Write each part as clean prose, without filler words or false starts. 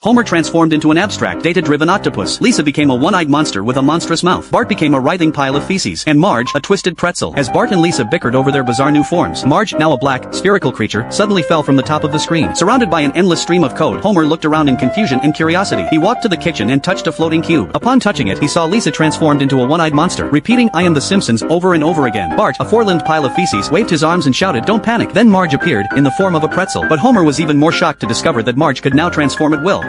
Homer transformed into an abstract, data-driven octopus. Lisa became a one-eyed monster with a monstrous mouth. Bart became a writhing pile of feces. And Marge, a twisted pretzel. As Bart and Lisa bickered over their bizarre new forms, Marge, now a black, spherical creature, suddenly fell from the top of the screen. Surrounded by an endless stream of code, Homer looked around in confusion and curiosity. He walked to the kitchen and touched a floating cube. Upon touching it, he saw Lisa transformed into a one-eyed monster, repeating "I am the Simpsons" over and over again. Bart, a four-limbed pile of feces, waved his arms and shouted, "Don't panic." Then Marge appeared, in the form of a pretzel. But Homer was even more shocked to discover that Marge could now transform at will.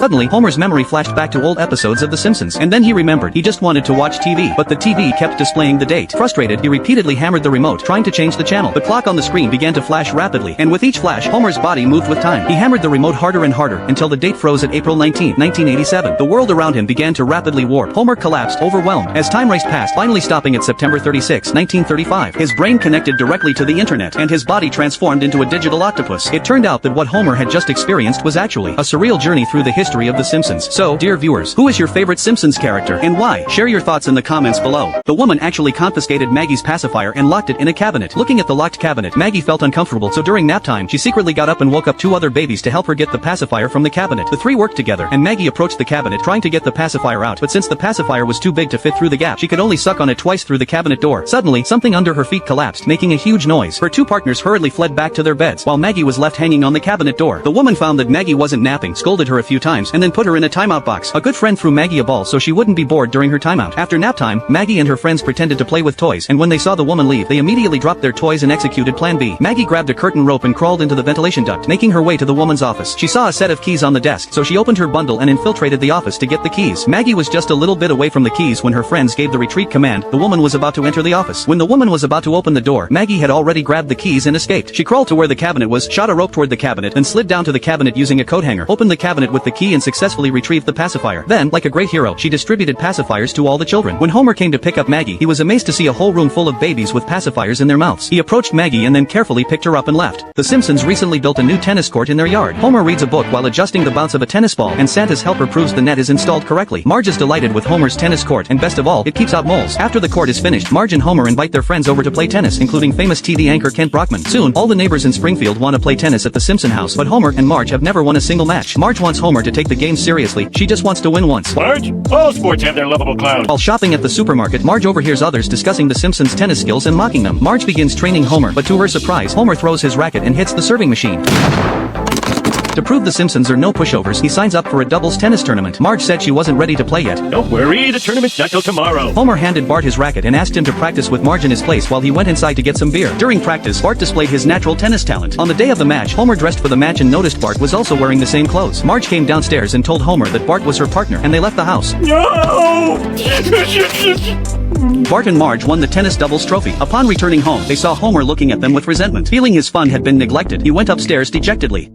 Suddenly, Homer's memory flashed back to old episodes of The Simpsons, and then he remembered he just wanted to watch TV, but the TV kept displaying the date. Frustrated, he repeatedly hammered the remote, trying to change the channel. The clock on the screen began to flash rapidly, and with each flash, Homer's body moved with time. He hammered the remote harder and harder, until the date froze at April 19, 1987. The world around him began to rapidly warp. Homer collapsed, overwhelmed, as time raced past, finally stopping at September 36, 1935. His brain connected directly to the internet, and his body transformed into a digital octopus. It turned out that what Homer had just experienced was actually a surreal journey through the history of The Simpsons. So, dear viewers, who is your favorite Simpsons character, and why? Share your thoughts in the comments below. The woman actually confiscated Maggie's pacifier and locked it in a cabinet. Looking at the locked cabinet, Maggie felt uncomfortable, so during nap time, she secretly got up and woke up two other babies to help her get the pacifier from the cabinet. The three worked together, and Maggie approached the cabinet trying to get the pacifier out, but since the pacifier was too big to fit through the gap, she could only suck on it twice through the cabinet door. Suddenly, something under her feet collapsed, making a huge noise. Her two partners hurriedly fled back to their beds, while Maggie was left hanging on the cabinet door. The woman found that Maggie wasn't napping, scolded her a few times, and then put her in a timeout box. A good friend threw Maggie a ball so she wouldn't be bored during her timeout. After nap time, Maggie and her friends pretended to play with toys, and when they saw the woman leave, they immediately dropped their toys and executed Plan B. Maggie grabbed a curtain rope and crawled into the ventilation duct, making her way to the woman's office. She saw a set of keys on the desk, so she opened her bundle and infiltrated the office to get the keys. Maggie was just a little bit away from the keys when her friends gave the retreat command. The woman was about to enter the office. When the woman was about to open the door, Maggie had already grabbed the keys and escaped. She crawled to where the cabinet was, shot a rope toward the cabinet, and slid down to the cabinet using a coat hanger, opened the cabinet with the key and successfully retrieved the pacifier. Then, like a great hero, she distributed pacifiers to all the children. When Homer came to pick up Maggie, he was amazed to see a whole room full of babies with pacifiers in their mouths. He approached Maggie and then carefully picked her up and left. The Simpsons recently built a new tennis court in their yard. Homer reads a book while adjusting the bounce of a tennis ball, and Santa's helper proves the net is installed correctly. Marge is delighted with Homer's tennis court, and best of all, it keeps out moles. After the court is finished, Marge and Homer invite their friends over to play tennis, including famous TV anchor Kent Brockman. Soon, all the neighbors in Springfield want to play tennis at the Simpson house, but Homer and Marge have never won a single match. Marge wants Homer to take the game seriously. She just wants to win once. Marge, all sports have their lovable clowns. While shopping at the supermarket, Marge overhears others discussing the Simpsons' tennis skills and mocking them. Marge begins training Homer, but to her surprise, Homer throws his racket and hits the serving machine. To prove the Simpsons are no pushovers, he signs up for a doubles tennis tournament. Marge said she wasn't ready to play yet. Don't worry, the tournament's not till tomorrow. Homer handed Bart his racket and asked him to practice with Marge in his place while he went inside to get some beer. During practice, Bart displayed his natural tennis talent. On the day of the match, Homer dressed for the match and noticed Bart was also wearing the same clothes. Marge came downstairs and told Homer that Bart was her partner, and they left the house. No! Bart and Marge won the tennis doubles trophy. Upon returning home, they saw Homer looking at them with resentment. Feeling his fun had been neglected, he went upstairs dejectedly.